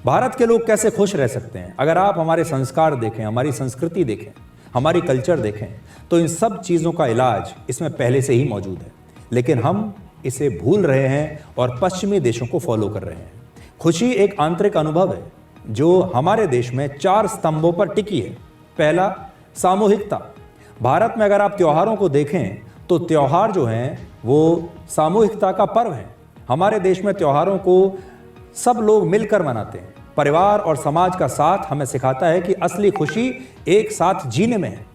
भारत के लोग कैसे खुश रह सकते हैं? अगर आप हमारे संस्कार देखें, हमारी संस्कृति देखें, हमारी कल्चर देखें, तो इन सब चीज़ों का इलाज इसमें पहले से ही मौजूद है, लेकिन हम इसे भूल रहे हैं और पश्चिमी देशों को फॉलो कर रहे हैं। खुशी एक आंतरिक अनुभव है जो हमारे देश में 4 स्तंभों पर टिकी है। पहला, सामूहिकता। भारत में अगर आप त्योहारों को देखें तो त्योहार जो हैं वो सामूहिकता का पर्व है। हमारे देश में त्योहारों को सब लोग मिलकर मनाते हैं। परिवार और समाज का साथ हमें सिखाता है कि असली खुशी एक साथ जीने में है।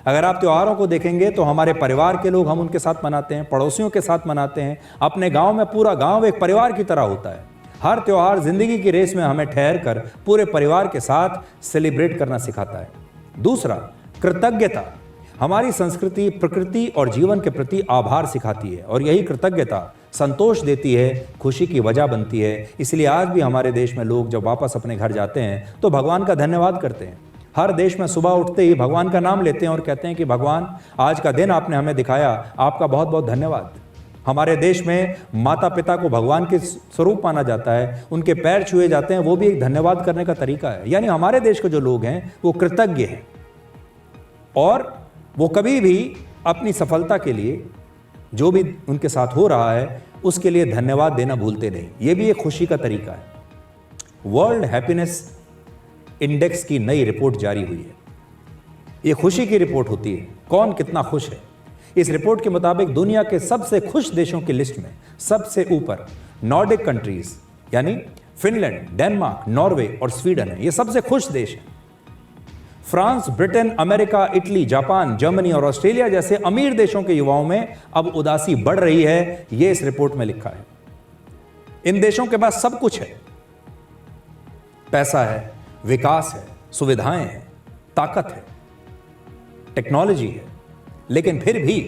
अगर आप त्योहारों को देखेंगे तो हमारे परिवार के लोग हम उनके साथ मनाते हैं, पड़ोसियों के साथ मनाते हैं। अपने गांव में पूरा गांव एक परिवार की तरह होता है। हर त्योहार जिंदगी की रेस में हमें ठहर कर पूरे परिवार के साथ सेलिब्रेट करना सिखाता है। दूसरा, कृतज्ञता। हमारी संस्कृति प्रकृति और जीवन के प्रति आभार सिखाती है और यही कृतज्ञता संतोष देती है, खुशी की वजह बनती है। इसलिए आज भी हमारे देश में लोग जब वापस अपने घर जाते हैं तो भगवान का धन्यवाद करते हैं। हर देश में सुबह उठते ही भगवान का नाम लेते हैं और कहते हैं कि भगवान, आज का दिन आपने हमें दिखाया, आपका बहुत बहुत धन्यवाद। हमारे देश में माता पिता को भगवान के स्वरूप माना जाता है, उनके पैर छुए जाते हैं, वो भी एक धन्यवाद करने का तरीका है। यानी हमारे देश के जो लोग हैं वो कृतज्ञ हैं और वो कभी भी अपनी सफलता के लिए, जो भी उनके साथ हो रहा है, उसके लिए धन्यवाद देना भूलते नहीं। ये भी एक खुशी का तरीका है। वर्ल्ड हैप्पीनेस इंडेक्स की नई रिपोर्ट जारी हुई है। ये खुशी की रिपोर्ट होती है, कौन कितना खुश है। इस रिपोर्ट के मुताबिक दुनिया के सबसे खुश देशों की लिस्ट में सबसे ऊपर नॉर्डिक कंट्रीज यानी फिनलैंड, डेनमार्क, नॉर्वे और स्वीडन है। ये सबसे खुश देश है। France, Britain, America, Italy, Japan, Germany और ऑस्ट्रेलिया जैसे अमीर देशों के युवाओं में अब उदासी बढ़ रही है, यह इस रिपोर्ट में लिखा है। इन देशों के पास सब कुछ है, पैसा है, विकास है, सुविधाएं हैं, ताकत है, टेक्नोलॉजी है, लेकिन फिर भी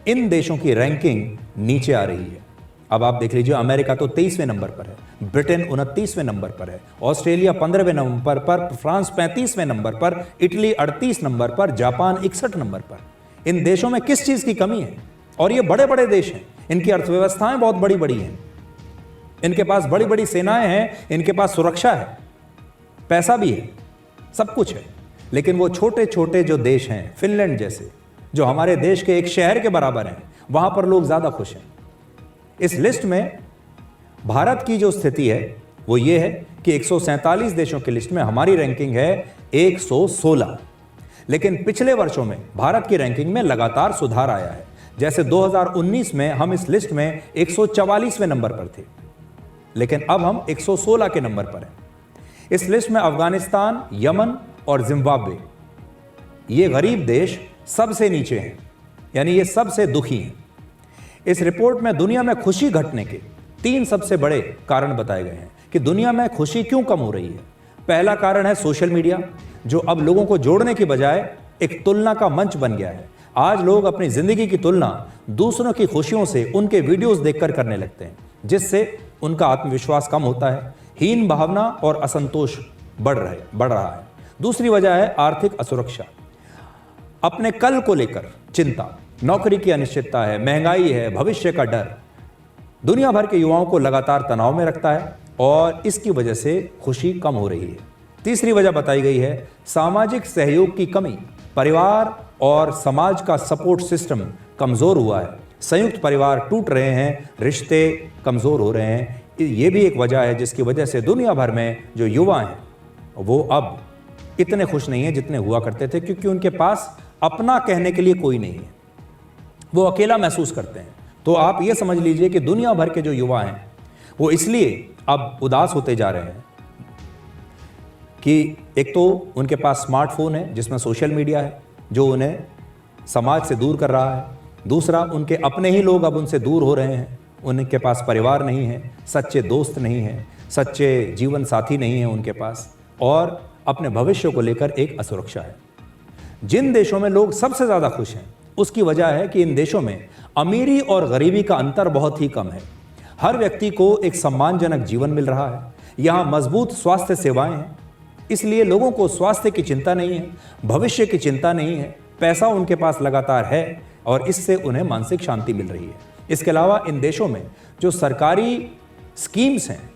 इन देशों की रैंकिंग नीचे आ रही है। अब आप देख लीजिए, अमेरिका तो 23वें नंबर पर है, ब्रिटेन 29वें नंबर पर है, ऑस्ट्रेलिया 15वें नंबर पर, फ्रांस 35वें नंबर पर, इटली 38 नंबर पर, जापान 61 नंबर पर। इन देशों में किस चीज की कमी है? और ये बड़े बड़े देश हैं, इनकी अर्थव्यवस्थाएं बहुत बड़ी बड़ी हैं, इनके पास बड़ी बड़ी सेनाएं हैं, इनके पास सुरक्षा है, पैसा भी है, सब कुछ है। लेकिन वो छोटे छोटे जो देश हैं, फिनलैंड जैसे, जो हमारे देश के एक शहर के बराबर हैं, वहां पर लोग ज्यादा खुश हैं। इस लिस्ट में भारत की जो स्थिति है वो ये है कि 147 देशों की लिस्ट में हमारी रैंकिंग है 116। लेकिन पिछले वर्षों में भारत की रैंकिंग में लगातार सुधार आया है। जैसे 2019 में हम इस लिस्ट में 144वें नंबर पर थे, लेकिन अब हम 116 के नंबर पर हैं। इस लिस्ट में अफगानिस्तान, यमन और जिम्बाब्वे, ये गरीब देश सबसे नीचे हैं, यानी ये सबसे दुखी हैं। इस रिपोर्ट में दुनिया में खुशी घटने के 3 सबसे बड़े कारण बताए गए हैं कि दुनिया में खुशी क्यों कम हो रही है। पहला कारण है सोशल मीडिया, जो अब लोगों को जोड़ने की बजाय एक तुलना का मंच बन गया है। आज लोग अपनी जिंदगी की तुलना दूसरों की खुशियों से उनके वीडियोस देखकर करने लगते हैं, जिससे उनका आत्मविश्वास कम होता है, हीन भावना और असंतोष बढ़ रहा है। दूसरी वजह है आर्थिक असुरक्षा, अपने कल को लेकर चिंता, नौकरी की अनिश्चितता है, महंगाई है, भविष्य का डर दुनिया भर के युवाओं को लगातार तनाव में रखता है और इसकी वजह से खुशी कम हो रही है। तीसरी वजह बताई गई है सामाजिक सहयोग की कमी, परिवार और समाज का सपोर्ट सिस्टम कमजोर हुआ है, संयुक्त परिवार टूट रहे हैं, रिश्ते कमजोर हो रहे हैं। ये भी एक वजह है जिसकी वजह से दुनिया भर में जो युवा हैं वो अब इतने खुश नहीं हैं जितने हुआ करते थे, क्योंकि उनके पास अपना कहने के लिए कोई नहीं है, वो अकेला महसूस करते हैं। तो आप ये समझ लीजिए कि दुनिया भर के जो युवा हैं वो इसलिए अब उदास होते जा रहे हैं कि एक तो उनके पास स्मार्टफोन है जिसमें सोशल मीडिया है जो उन्हें समाज से दूर कर रहा है, दूसरा उनके अपने ही लोग अब उनसे दूर हो रहे हैं, उनके पास परिवार नहीं है, सच्चे दोस्त नहीं हैं, सच्चे जीवन साथी नहीं है उनके पास, और अपने भविष्य को लेकर एक असुरक्षा है। जिन देशों में लोग सबसे ज़्यादा खुश हैं उसकी वजह है कि इन देशों में अमीरी और गरीबी का अंतर बहुत ही कम है। हर व्यक्ति को एक सम्मानजनक जीवन मिल रहा है, यहाँ मजबूत स्वास्थ्य सेवाएं हैं, इसलिए लोगों को स्वास्थ्य की चिंता नहीं है, भविष्य की चिंता नहीं है, पैसा उनके पास लगातार है और इससे उन्हें मानसिक शांति मिल रही है। इसके अलावा इन देशों में जो सरकारी स्कीम्स हैं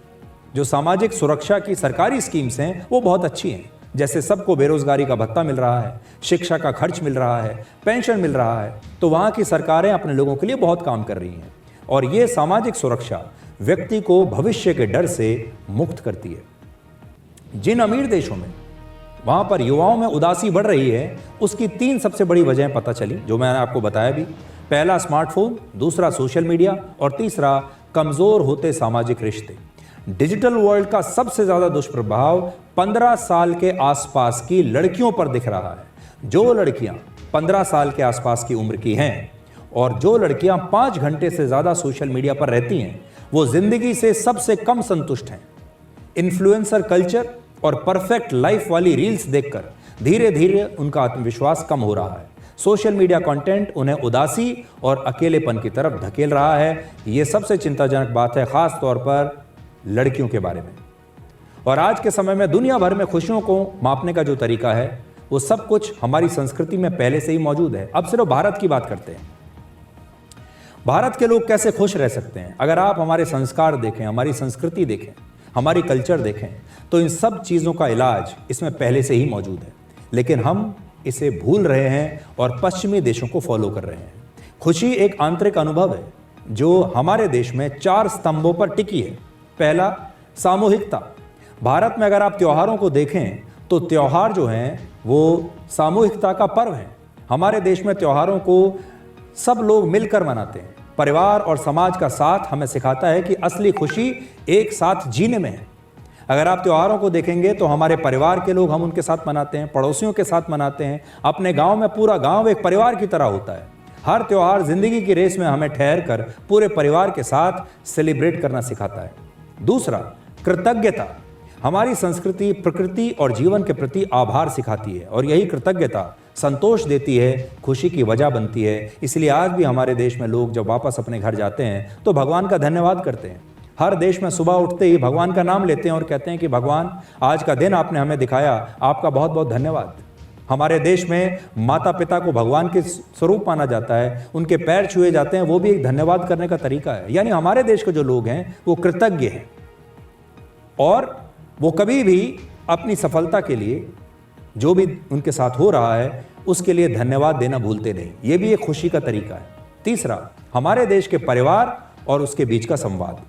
जो सामाजिक सुरक्षा की सरकारी स्कीम्स हैं वो बहुत अच्छी हैं। जैसे सबको बेरोजगारी का भत्ता मिल रहा है, शिक्षा का खर्च मिल रहा है, पेंशन मिल रहा है, तो वहाँ की सरकारें अपने लोगों के लिए बहुत काम कर रही हैं। और ये सामाजिक सुरक्षा व्यक्ति को भविष्य के डर से मुक्त करती है। जिन अमीर देशों में वहाँ पर युवाओं में उदासी बढ़ रही है, उसकी 3 सबसे बड़ी वजहें पता चली, जो मैंने आपको बताया भी। पहला स्मार्टफोन, दूसरा सोशल मीडिया और तीसरा कमज़ोर होते सामाजिक रिश्ते। डिजिटल वर्ल्ड का सबसे ज़्यादा दुष्प्रभाव 15 साल के आसपास की लड़कियों पर दिख रहा है। जो लड़कियां 15 साल के आसपास की उम्र की हैं और जो लड़कियां 5 घंटे से ज़्यादा सोशल मीडिया पर रहती हैं, वो ज़िंदगी से सबसे कम संतुष्ट हैं। इन्फ्लुएंसर कल्चर और परफेक्ट लाइफ वाली रील्स देखकर धीरे धीरे उनका आत्मविश्वास कम हो रहा है। सोशल मीडिया कंटेंट उन्हें उदासी और अकेलेपन की तरफ धकेल रहा है। ये सबसे चिंताजनक बात है, खास तौर पर लड़कियों के बारे में। और आज के समय में दुनिया भर में खुशियों को मापने का जो तरीका है, वो सब कुछ हमारी संस्कृति में पहले से ही मौजूद है। अब सिर्फ भारत की बात करते हैं। भारत के लोग कैसे खुश रह सकते हैं? अगर आप हमारे संस्कार देखें, हमारी संस्कृति देखें, हमारी कल्चर देखें, तो इन सब चीज़ों का इलाज इसमें पहले से ही मौजूद है, लेकिन हम इसे भूल रहे हैं और पश्चिमी देशों को फॉलो कर रहे हैं। खुशी एक आंतरिक अनुभव है जो हमारे देश में 4 स्तंभों पर टिकी है। पहला, सामूहिकता। भारत में अगर आप त्योहारों को देखें तो त्योहार जो हैं वो सामूहिकता का पर्व है। हमारे देश में त्योहारों को सब लोग मिलकर मनाते हैं। परिवार और समाज का साथ हमें सिखाता है कि असली खुशी एक साथ जीने में है। अगर आप त्योहारों को देखेंगे तो हमारे परिवार के लोग हम उनके साथ मनाते हैं, पड़ोसियों के साथ मनाते हैं। अपने गांव में पूरा गांव एक परिवार की तरह होता है। हर त्योहार जिंदगी की रेस में हमें ठहर कर पूरे परिवार के साथ सेलिब्रेट करना सिखाता है। दूसरा, कृतज्ञता। हमारी संस्कृति प्रकृति और जीवन के प्रति आभार सिखाती है और यही कृतज्ञता संतोष देती है, खुशी की वजह बनती है। इसलिए आज भी हमारे देश में लोग जब वापस अपने घर जाते हैं तो भगवान का धन्यवाद करते हैं। हर देश में सुबह उठते ही भगवान का नाम लेते हैं और कहते हैं कि भगवान, आज का दिन आपने हमें दिखाया, आपका बहुत बहुत धन्यवाद। हमारे देश में माता पिता को भगवान के स्वरूप माना जाता है, उनके पैर छुए जाते हैं, वो भी एक धन्यवाद करने का तरीका है। यानी हमारे देश के जो लोग हैं वो कृतज्ञ हैं और वो कभी भी अपनी सफलता के लिए, जो भी उनके साथ हो रहा है, उसके लिए धन्यवाद देना भूलते नहीं। ये भी एक खुशी का तरीका है। तीसरा, हमारे देश के परिवार और उसके बीच का संवाद।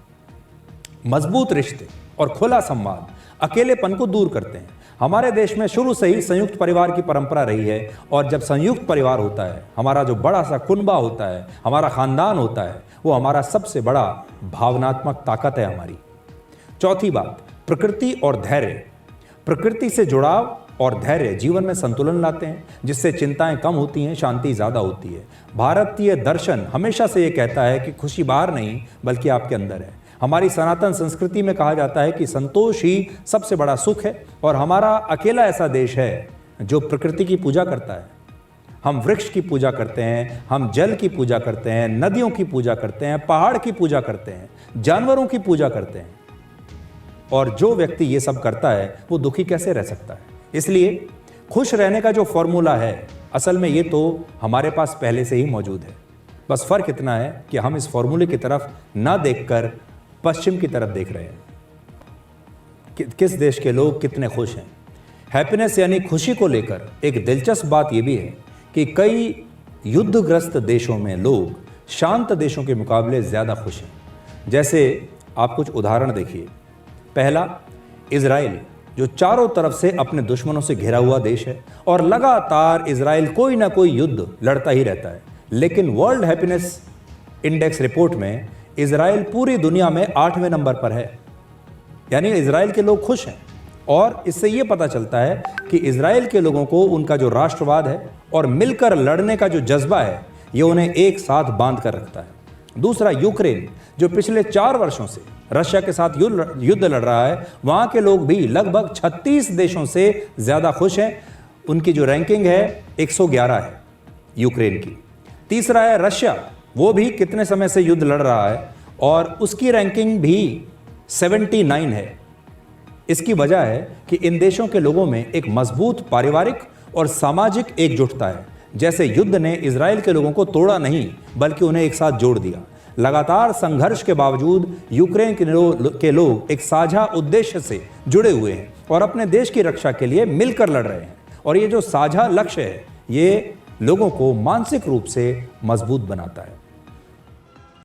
मजबूत रिश्ते और खुला संवाद अकेलेपन को दूर करते हैं। हमारे देश में शुरू से ही संयुक्त परिवार की परंपरा रही है और जब संयुक्त परिवार होता है, हमारा जो बड़ा सा कुनबा होता है, हमारा खानदान होता है, वो हमारा सबसे बड़ा भावनात्मक ताकत है हमारी। चौथी बात, प्रकृति और धैर्य। प्रकृति से जुड़ाव और धैर्य जीवन में संतुलन लाते हैं, जिससे चिंताएं कम होती हैं, शांति ज़्यादा होती है। भारतीय दर्शन हमेशा से ये कहता है कि खुशी बाहर नहीं बल्कि आपके अंदर है। हमारी सनातन संस्कृति में कहा जाता है कि संतोष ही सबसे बड़ा सुख है और हमारा अकेला ऐसा देश है जो प्रकृति की पूजा करता है। हम वृक्ष की पूजा करते हैं, हम जल की पूजा करते हैं, नदियों की पूजा करते हैं, पहाड़ की पूजा करते हैं, जानवरों की पूजा करते हैं। और जो व्यक्ति ये सब करता है वो दुखी कैसे रह सकता है? इसलिए खुश रहने का जो फॉर्मूला है, असल में ये तो हमारे पास पहले से ही मौजूद है। बस फर्क इतना है कि हम इस फॉर्मूले की तरफ ना देखकर पश्चिम की तरफ देख रहे हैं। किस देश के लोग कितने खुश हैं। हैप्पीनेस यानी खुशी को लेकर एक दिलचस्प बात यह भी है कि कई युद्धग्रस्त देशों में लोग शांत देशों के मुकाबले ज़्यादा खुश हैं। जैसे आप कुछ उदाहरण देखिए। पहला, इजराइल, जो चारों तरफ से अपने दुश्मनों से घिरा हुआ देश है और लगातार इजराइल कोई ना कोई युद्ध लड़ता ही रहता है, लेकिन वर्ल्ड हैप्पीनेस इंडेक्स रिपोर्ट में इजराइल पूरी दुनिया में 8वें नंबर पर है। यानी इजराइल के लोग खुश हैं और इससे ये पता चलता है कि इजराइल के लोगों को उनका जो राष्ट्रवाद है और मिलकर लड़ने का जो जज्बा है, ये उन्हें एक साथ बांध कर रखता है। दूसरा, यूक्रेन, जो पिछले 4 वर्षों से रशिया के साथ युद्ध लड़ रहा है, वहाँ के लोग भी लगभग 36 देशों से ज़्यादा खुश हैं। उनकी जो रैंकिंग है 111 है यूक्रेन की। तीसरा है रशिया, वो भी कितने समय से युद्ध लड़ रहा है और उसकी रैंकिंग भी 79 है। इसकी वजह है कि इन देशों के लोगों में एक मजबूत पारिवारिक और सामाजिक एकजुटता है। जैसे युद्ध ने इजराइल के लोगों को तोड़ा नहीं बल्कि उन्हें एक साथ जोड़ दिया। लगातार संघर्ष के बावजूद यूक्रेन के लोग एक साझा उद्देश्य से जुड़े हुए हैं और अपने देश की रक्षा के लिए मिलकर लड़ रहे हैं। और ये जो साझा लक्ष्य है, ये लोगों को मानसिक रूप से मजबूत बनाता है।